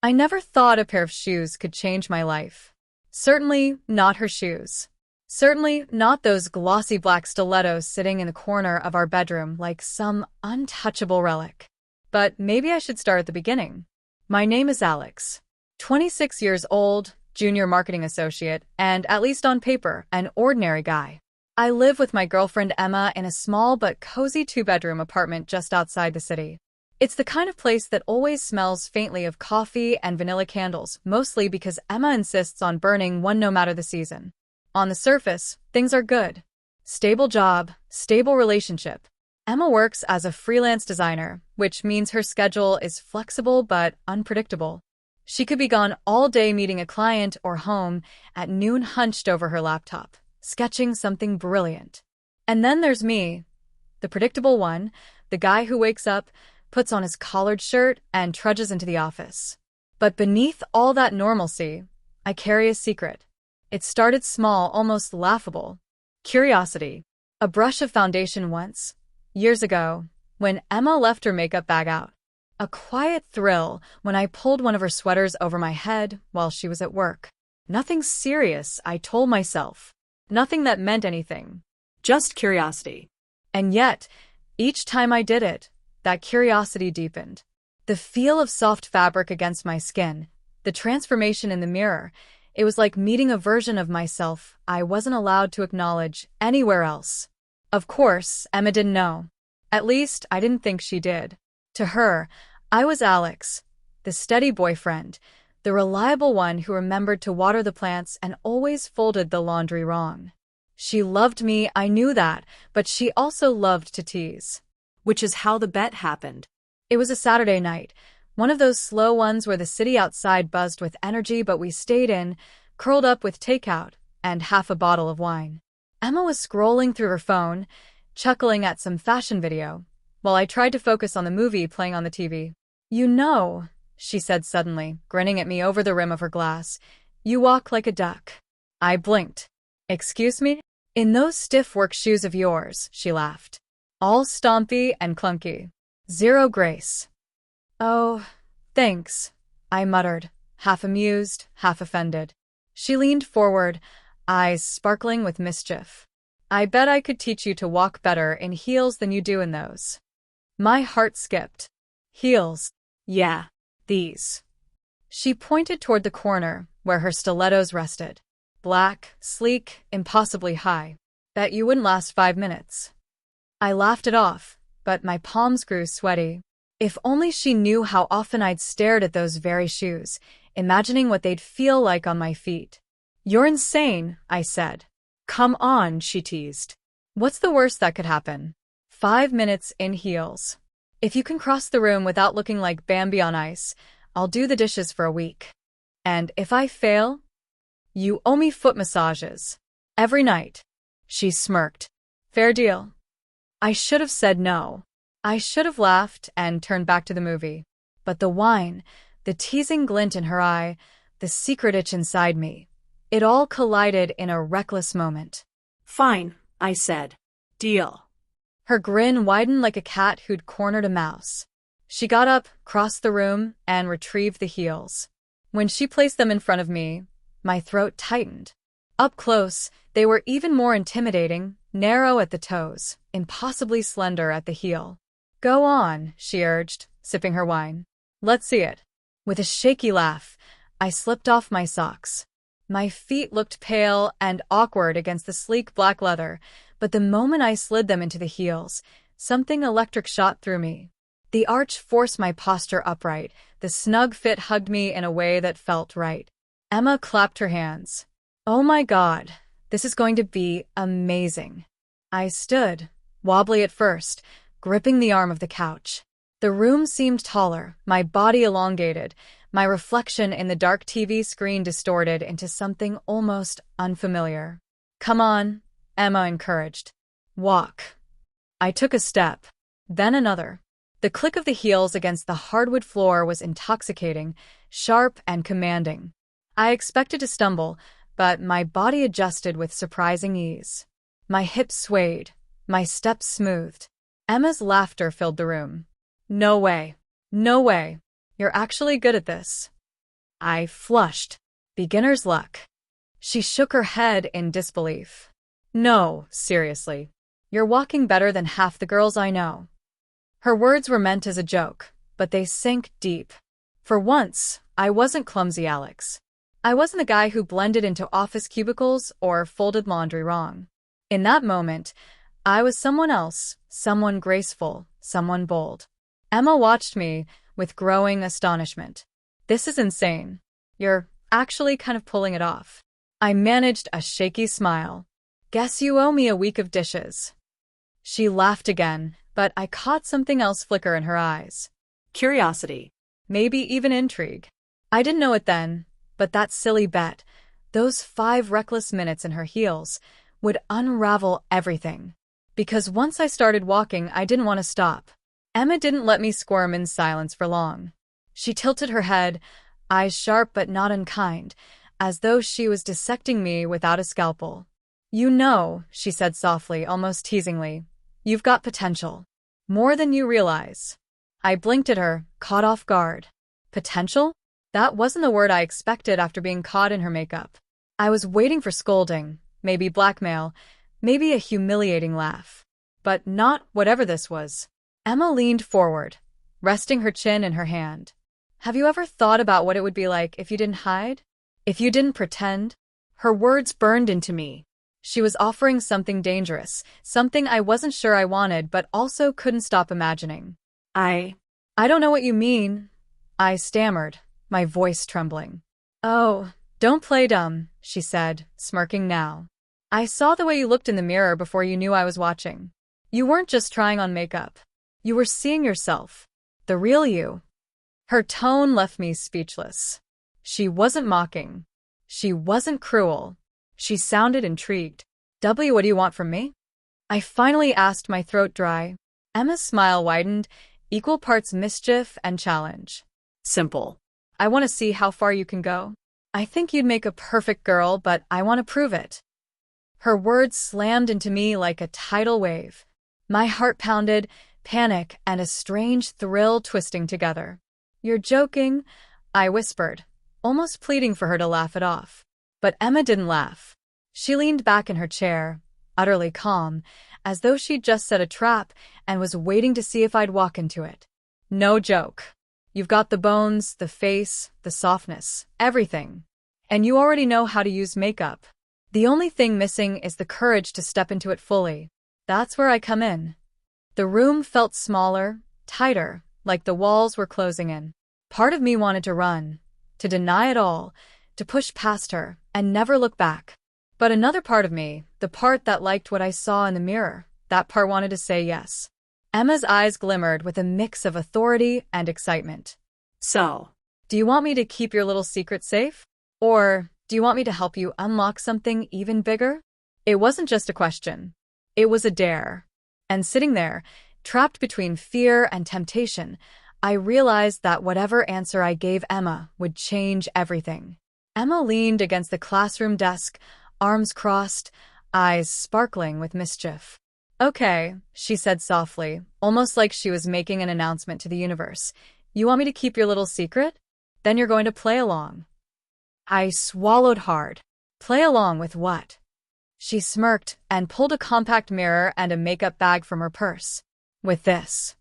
I never thought a pair of shoes could change my life. Certainly not her shoes. Certainly not those glossy black stilettos sitting in the corner of our bedroom like some untouchable relic. But maybe I should start at the beginning. My name is Alex. 26 years old, junior marketing associate, and at least on paper, an ordinary guy. I live with my girlfriend Emma in a small but cozy two-bedroom apartment just outside the city. It's the kind of place that always smells faintly of coffee and vanilla candles, mostly because Emma insists on burning one no matter the season. On the surface, things are good. Stable job, stable relationship. Emma works as a freelance designer, which means her schedule is flexible but unpredictable. She could be gone all day meeting a client or home at noon hunched over her laptop, sketching something brilliant. And then there's me, the predictable one, the guy who wakes up, puts on his collared shirt, and trudges into the office. But beneath all that normalcy, I carry a secret. It started small, almost laughable. Curiosity. A brush of foundation once, years ago, when Emma left her makeup bag out. A quiet thrill when I pulled one of her sweaters over my head while she was at work. Nothing serious, I told myself. Nothing that meant anything. Just curiosity. And yet, each time I did it, that curiosity deepened. The feel of soft fabric against my skin, the transformation in the mirror, it was like meeting a version of myself I wasn't allowed to acknowledge anywhere else. Of course, Emma didn't know. At least, I didn't think she did. To her, I was Alex, the steady boyfriend, the reliable one who remembered to water the plants and always folded the laundry wrong. She loved me, I knew that, but she also loved to tease. Which is how the bet happened. It was a Saturday night, one of those slow ones where the city outside buzzed with energy, but we stayed in, curled up with takeout and half a bottle of wine. Emma was scrolling through her phone, chuckling at some fashion video, while I tried to focus on the movie playing on the TV. "You know," she said suddenly, grinning at me over the rim of her glass, "you walk like a duck." I blinked. "Excuse me?" "In those stiff work shoes of yours," she laughed. "All stompy and clunky. Zero grace." "Oh, thanks," I muttered, half amused, half offended. She leaned forward, eyes sparkling with mischief. "I bet I could teach you to walk better in heels than you do in those." My heart skipped. Heels. Yeah, these. She pointed toward the corner where her stilettos rested. Black, sleek, impossibly high. Bet you wouldn't last 5 minutes. I laughed it off, but my palms grew sweaty. If only she knew how often I'd stared at those very shoes, imagining what they'd feel like on my feet. "You're insane," I said. "Come on," she teased. "What's the worst that could happen? 5 minutes in heels. If you can cross the room without looking like Bambi on ice, I'll do the dishes for a week. And if I fail, you owe me foot massages. Every night." She smirked. "Fair deal." I should have said no. I should have laughed and turned back to the movie. But the wine, the teasing glint in her eye, the secret itch inside me, it all collided in a reckless moment. "Fine," I said. "Deal." Her grin widened like a cat who'd cornered a mouse. She got up, crossed the room, and retrieved the heels. When she placed them in front of me, my throat tightened. Up close, they were even more intimidating, narrow at the toes, impossibly slender at the heel. "Go on," she urged, sipping her wine. "Let's see it." With a shaky laugh, I slipped off my socks. My feet looked pale and awkward against the sleek black leather, but the moment I slid them into the heels, something electric shot through me. The arch forced my posture upright, the snug fit hugged me in a way that felt right. Emma clapped her hands. "Oh my God, this is going to be amazing." I stood, wobbly at first, gripping the arm of the couch. The room seemed taller, my body elongated, my reflection in the dark TV screen distorted into something almost unfamiliar. "Come on," Emma encouraged. "Walk." I took a step, then another. The click of the heels against the hardwood floor was intoxicating, sharp and commanding. I expected to stumble, but my body adjusted with surprising ease. My hips swayed, my steps smoothed. Emma's laughter filled the room. "No way. No way. You're actually good at this." I flushed. Beginner's luck. She shook her head in disbelief. No, seriously. You're walking better than half the girls I know. Her words were meant as a joke, but they sank deep. For once, I wasn't clumsy Alex. I wasn't the guy who blended into office cubicles or folded laundry wrong. In that moment, I was someone else, someone graceful, someone bold. Emma watched me with growing astonishment. This is insane. You're actually kind of pulling it off. I managed a shaky smile. Guess you owe me a week of dishes. She laughed again, but I caught something else flicker in her eyes. Curiosity. Maybe even intrigue. I didn't know it then, but that silly bet, those 5 reckless minutes in her heels, would unravel everything. Because once I started walking, I didn't want to stop. Emma didn't let me squirm in silence for long. She tilted her head, eyes sharp but not unkind, as though she was dissecting me without a scalpel. You know, she said softly, almost teasingly, you've got potential. More than you realize. I blinked at her, caught off guard. Potential? That wasn't the word I expected after being caught in her makeup. I was waiting for scolding, maybe blackmail, maybe a humiliating laugh. But not whatever this was. Emma leaned forward, resting her chin in her hand. Have you ever thought about what it would be like if you didn't hide? If you didn't pretend? Her words burned into me. She was offering something dangerous, something I wasn't sure I wanted but also couldn't stop imagining. I don't know what you mean, I stammered, my voice trembling. Oh, don't play dumb, she said, smirking now. I saw the way you looked in the mirror before you knew I was watching. You weren't just trying on makeup. You were seeing yourself. The real you. Her tone left me speechless. She wasn't mocking. She wasn't cruel. She sounded intrigued. W, what do you want from me? I finally asked, my throat dry. Emma's smile widened, equal parts mischief and challenge. Simple. I want to see how far you can go. I think you'd make a perfect girl, but I want to prove it. Her words slammed into me like a tidal wave. My heart pounded, panic and a strange thrill twisting together. You're joking, I whispered, almost pleading for her to laugh it off. But Emma didn't laugh. She leaned back in her chair, utterly calm, as though she'd just set a trap and was waiting to see if I'd walk into it. No joke. You've got the bones, the face, the softness, everything. And you already know how to use makeup. The only thing missing is the courage to step into it fully. That's where I come in. The room felt smaller, tighter, like the walls were closing in. Part of me wanted to run, to deny it all, to push past her and never look back. But another part of me, the part that liked what I saw in the mirror, that part wanted to say yes. Emma's eyes glimmered with a mix of authority and excitement. So, do you want me to keep your little secret safe? Or do you want me to help you unlock something even bigger? It wasn't just a question. It was a dare. And sitting there, trapped between fear and temptation, I realized that whatever answer I gave Emma would change everything. Emma leaned against the classroom desk, arms crossed, eyes sparkling with mischief. Okay, she said softly, almost like she was making an announcement to the universe. You want me to keep your little secret? Then you're going to play along. I swallowed hard. Play along with what? She smirked and pulled a compact mirror and a makeup bag from her purse. With this.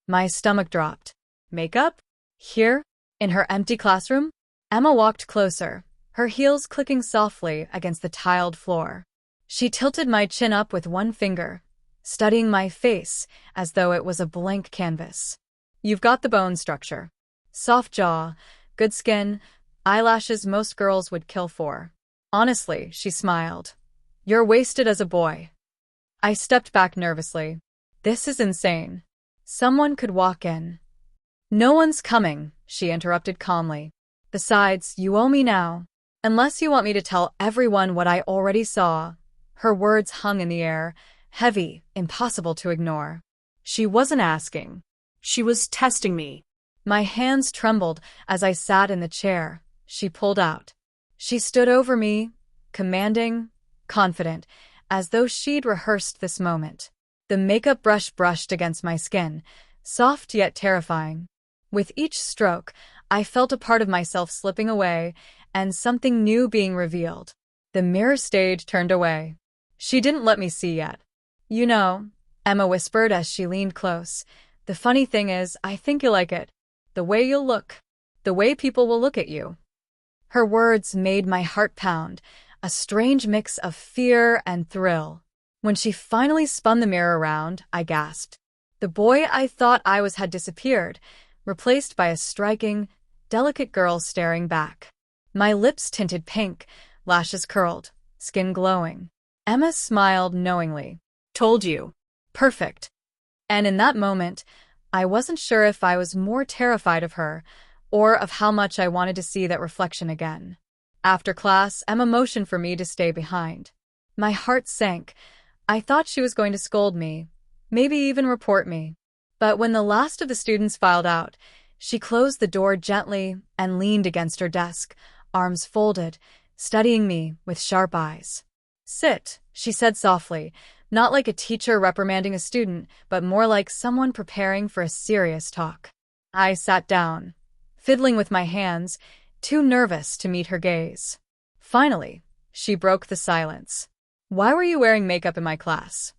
My stomach dropped. Makeup? Here? In her empty classroom? Emma walked closer, her heels clicking softly against the tiled floor. She tilted my chin up with one finger, studying my face as though it was a blank canvas. You've got the bone structure. Soft jaw, good skin, eyelashes most girls would kill for. Honestly, she smiled. You're wasted as a boy. I stepped back nervously. This is insane. Someone could walk in. No one's coming, she interrupted calmly. Besides, you owe me now. Unless you want me to tell everyone what I already saw. Her words hung in the air, heavy, impossible to ignore. She wasn't asking. She was testing me. My hands trembled as I sat in the chair. She pulled out. She stood over me, commanding, confident, as though she'd rehearsed this moment. The makeup brush brushed against my skin, soft yet terrifying. With each stroke, I felt a part of myself slipping away and something new being revealed. The mirror stayed turned away. She didn't let me see yet. You know, Emma whispered as she leaned close. The funny thing is, I think you'll like it. The way you'll look. The way people will look at you. Her words made my heart pound, a strange mix of fear and thrill. When she finally spun the mirror around, I gasped. The boy I thought I was had disappeared, replaced by a striking, delicate girl staring back. My lips tinted pink, lashes curled, skin glowing. Emma smiled knowingly. Told you. Perfect. And in that moment, I wasn't sure if I was more terrified of her or of how much I wanted to see that reflection again. After class, Emma motioned for me to stay behind. My heart sank. I thought she was going to scold me, maybe even report me. But when the last of the students filed out, she closed the door gently and leaned against her desk, arms folded, studying me with sharp eyes. Sit, she said softly, not like a teacher reprimanding a student, but more like someone preparing for a serious talk. I sat down, fiddling with my hands, too nervous to meet her gaze. Finally, she broke the silence. Why were you wearing makeup in my class?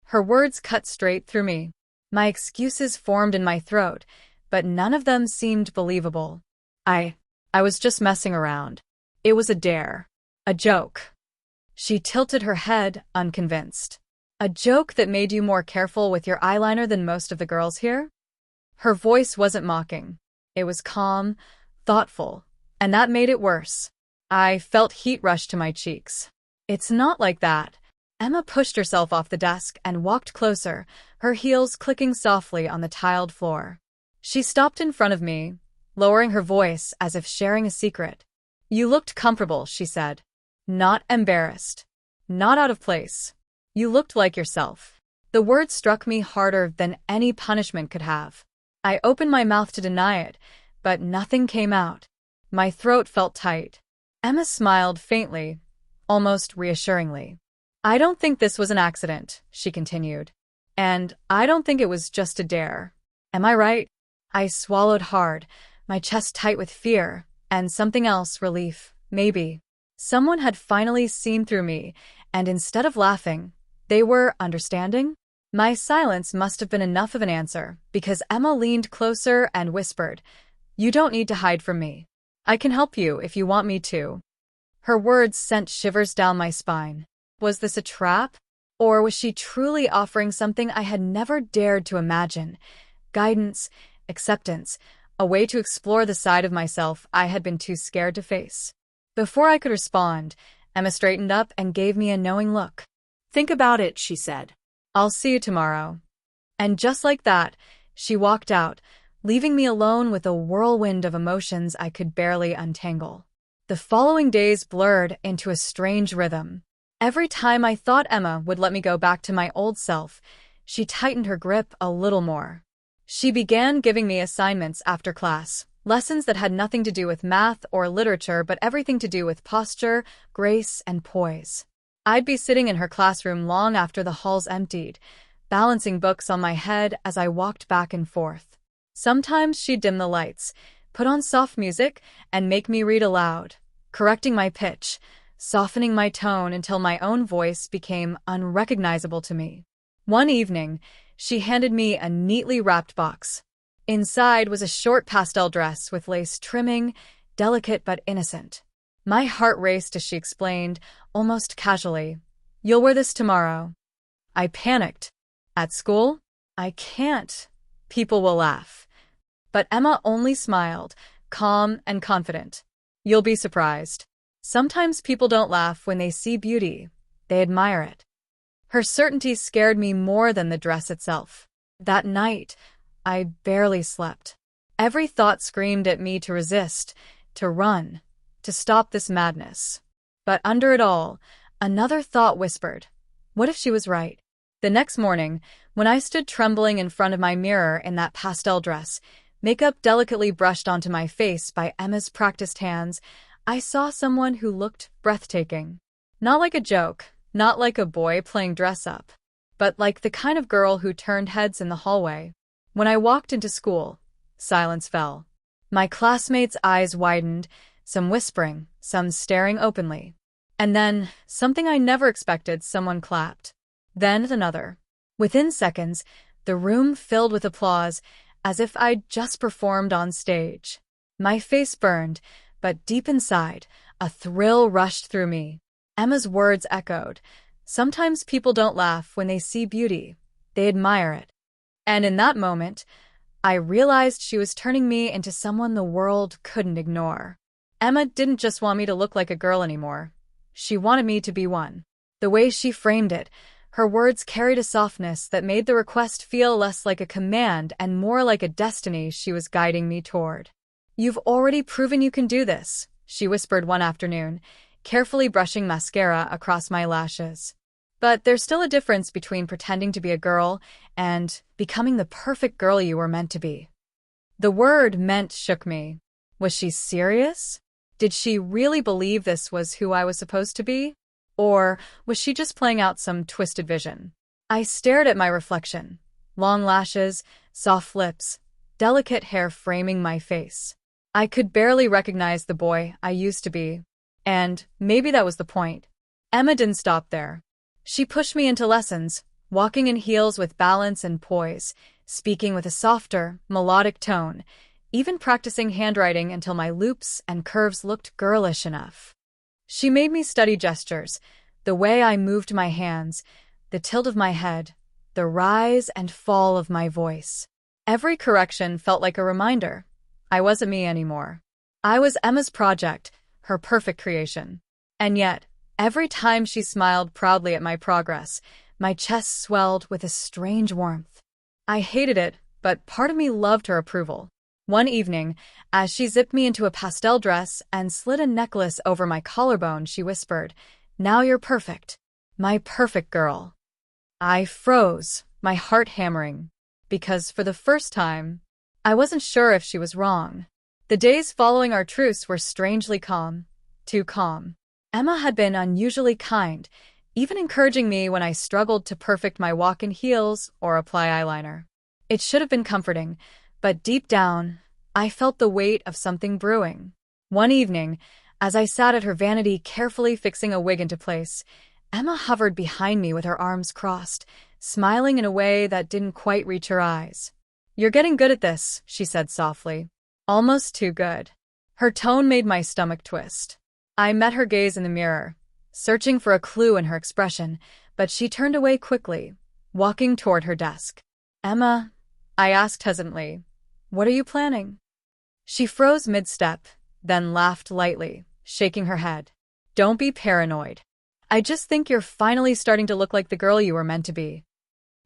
Her words cut straight through me. My excuses formed in my throat, but none of them seemed believable. I was just messing around. It was a dare. A joke. She tilted her head, unconvinced. A joke that made you more careful with your eyeliner than most of the girls here? Her voice wasn't mocking. It was calm, thoughtful, and that made it worse. I felt heat rush to my cheeks. It's not like that. Emma pushed herself off the desk and walked closer, her heels clicking softly on the tiled floor. She stopped in front of me, lowering her voice as if sharing a secret. You looked comfortable, she said. Not embarrassed. Not out of place. You looked like yourself. The word struck me harder than any punishment could have. I opened my mouth to deny it, but nothing came out. My throat felt tight. Emma smiled faintly, almost reassuringly. I don't think this was an accident, she continued. And I don't think it was just a dare. Am I right? I swallowed hard, my chest tight with fear, and something else, relief, maybe. Someone had finally seen through me, and instead of laughing, they were understanding? My silence must have been enough of an answer, because Emma leaned closer and whispered, You don't need to hide from me. I can help you if you want me to. Her words sent shivers down my spine. Was this a trap? Or was she truly offering something I had never dared to imagine? Guidance, acceptance, a way to explore the side of myself I had been too scared to face. Before I could respond, Emma straightened up and gave me a knowing look. Think about it, she said. I'll see you tomorrow. And just like that, she walked out, leaving me alone with a whirlwind of emotions I could barely untangle. The following days blurred into a strange rhythm. Every time I thought Emma would let me go back to my old self, she tightened her grip a little more. She began giving me assignments after class, lessons that had nothing to do with math or literature but everything to do with posture, grace, and poise. I'd be sitting in her classroom long after the halls emptied, balancing books on my head as I walked back and forth. Sometimes she'd dim the lights, put on soft music, and make me read aloud, correcting my pitch, softening my tone until my own voice became unrecognizable to me. One evening, she handed me a neatly wrapped box. Inside was a short pastel dress with lace trimming, delicate but innocent. My heart raced as she explained, almost casually, You'll wear this tomorrow. I panicked. At school? I can't. People will laugh. But Emma only smiled, calm and confident. You'll be surprised. Sometimes people don't laugh when they see beauty. They admire it. Her certainty scared me more than the dress itself. That night, I barely slept. Every thought screamed at me to resist, to run, to stop this madness. But under it all, another thought whispered, what if she was right? The next morning, when I stood trembling in front of my mirror in that pastel dress, makeup delicately brushed onto my face by Emma's practiced hands, I saw someone who looked breathtaking. Not like a joke, not like a boy playing dress-up, but like the kind of girl who turned heads in the hallway. When I walked into school, silence fell. My classmates' eyes widened, some whispering, some staring openly. And then, something I never expected, someone clapped. Then another. Within seconds, the room filled with applause, as if I'd just performed on stage. My face burned, but deep inside, a thrill rushed through me. Emma's words echoed. Sometimes people don't laugh when they see beauty. They admire it. And in that moment, I realized she was turning me into someone the world couldn't ignore. Emma didn't just want me to look like a girl anymore. She wanted me to be one. The way she framed it, her words carried a softness that made the request feel less like a command and more like a destiny she was guiding me toward. "You've already proven you can do this," she whispered one afternoon, carefully brushing mascara across my lashes. "But there's still a difference between pretending to be a girl and becoming the perfect girl you were meant to be." The word "meant" shook me. Was she serious? Did she really believe this was who I was supposed to be? Or was she just playing out some twisted vision? I stared at my reflection. Long lashes, soft lips, delicate hair framing my face. I could barely recognize the boy I used to be. And maybe that was the point. Emma didn't stop there. She pushed me into lessons, walking in heels with balance and poise, speaking with a softer, melodic tone, even practicing handwriting until my loops and curves looked girlish enough. She made me study gestures, the way I moved my hands, the tilt of my head, the rise and fall of my voice. Every correction felt like a reminder. I wasn't me anymore. I was Emma's project, her perfect creation. And yet, every time she smiled proudly at my progress, my chest swelled with a strange warmth. I hated it, but part of me loved her approval. One evening, as she zipped me into a pastel dress and slid a necklace over my collarbone, she whispered, "Now you're perfect. My perfect girl." I froze, my heart hammering, because for the first time, I wasn't sure if she was wrong. The days following our truce were strangely calm, too calm. Emma had been unusually kind, even encouraging me when I struggled to perfect my walk in heels or apply eyeliner. It should have been comforting, but deep down, I felt the weight of something brewing. One evening, as I sat at her vanity carefully fixing a wig into place, Emma hovered behind me with her arms crossed, smiling in a way that didn't quite reach her eyes. "You're getting good at this," she said softly. "Almost too good." Her tone made my stomach twist. I met her gaze in the mirror, searching for a clue in her expression, but she turned away quickly, walking toward her desk. "Emma," I asked hesitantly, "what are you planning?" She froze mid-step, then laughed lightly, shaking her head. "Don't be paranoid. I just think you're finally starting to look like the girl you were meant to be."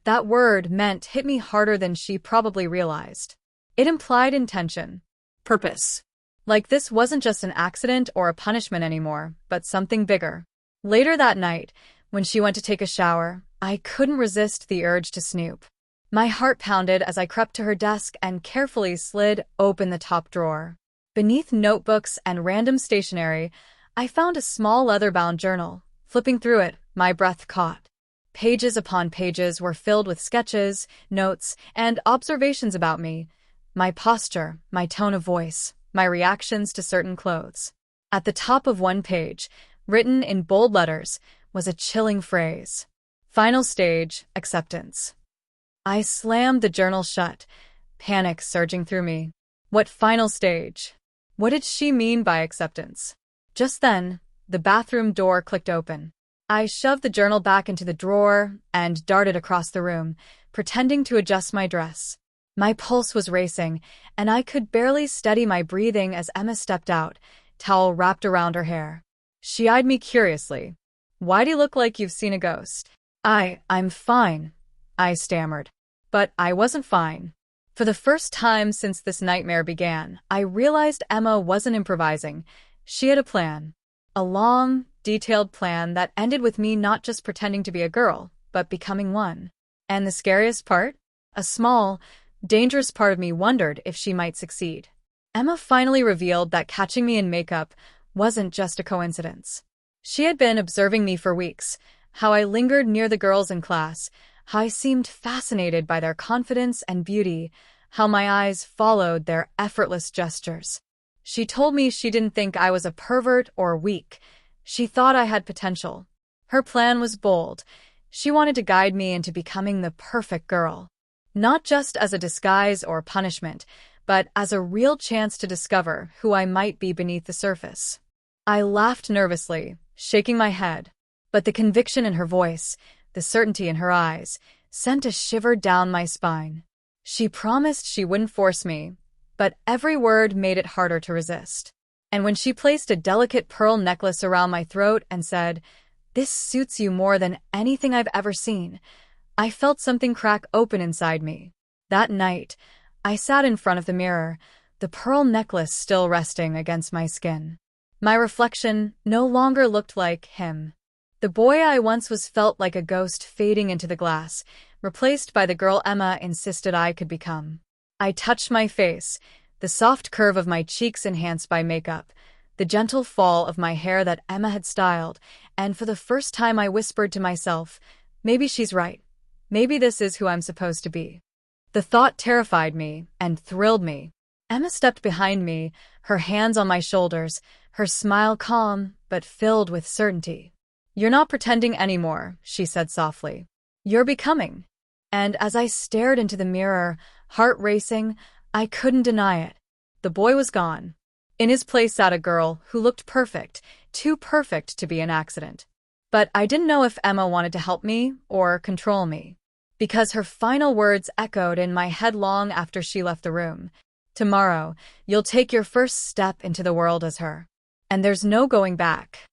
That word "meant" hit me harder than she probably realized. It implied intention. Purpose. Like this wasn't just an accident or a punishment anymore, but something bigger. Later that night, when she went to take a shower, I couldn't resist the urge to snoop. My heart pounded as I crept to her desk and carefully slid open the top drawer. Beneath notebooks and random stationery, I found a small leather-bound journal. Flipping through it, my breath caught. Pages upon pages were filled with sketches, notes, and observations about me, my posture, my tone of voice, my reactions to certain clothes. At the top of one page, written in bold letters, was a chilling phrase. "Final stage, acceptance." I slammed the journal shut, panic surging through me. What final stage? What did she mean by acceptance? Just then, the bathroom door clicked open. I shoved the journal back into the drawer and darted across the room, pretending to adjust my dress. My pulse was racing, and I could barely steady my breathing as Emma stepped out, towel wrapped around her hair. She eyed me curiously. "Why do you look like you've seen a ghost?" I'm fine," I stammered. But I wasn't fine. For the first time since this nightmare began, I realized Emma wasn't improvising. She had a plan. A long, detailed plan that ended with me not just pretending to be a girl, but becoming one. And the scariest part? A small, dangerous part of me wondered if she might succeed. Emma finally revealed that catching me in makeup wasn't just a coincidence. She had been observing me for weeks, how I lingered near the girls in class, how I seemed fascinated by their confidence and beauty, how my eyes followed their effortless gestures. She told me she didn't think I was a pervert or weak. She thought I had potential. Her plan was bold. She wanted to guide me into becoming the perfect girl. Not just as a disguise or punishment, but as a real chance to discover who I might be beneath the surface. I laughed nervously, shaking my head, but the conviction in her voice, the certainty in her eyes, sent a shiver down my spine. She promised she wouldn't force me, but every word made it harder to resist. And when she placed a delicate pearl necklace around my throat and said, "This suits you more than anything I've ever seen," I felt something crack open inside me. That night, I sat in front of the mirror, the pearl necklace still resting against my skin. My reflection no longer looked like him. The boy I once was felt like a ghost fading into the glass, replaced by the girl Emma insisted I could become. I touched my face, the soft curve of my cheeks enhanced by makeup, the gentle fall of my hair that Emma had styled, and for the first time I whispered to myself, maybe she's right. Maybe this is who I'm supposed to be. The thought terrified me and thrilled me. Emma stepped behind me, her hands on my shoulders, her smile calm but filled with certainty. "You're not pretending anymore," she said softly. "You're becoming." And as I stared into the mirror, heart racing, I couldn't deny it. The boy was gone. In his place sat a girl who looked perfect, too perfect to be an accident. But I didn't know if Emma wanted to help me or control me, because her final words echoed in my head long after she left the room. "Tomorrow, you'll take your first step into the world as her. And there's no going back."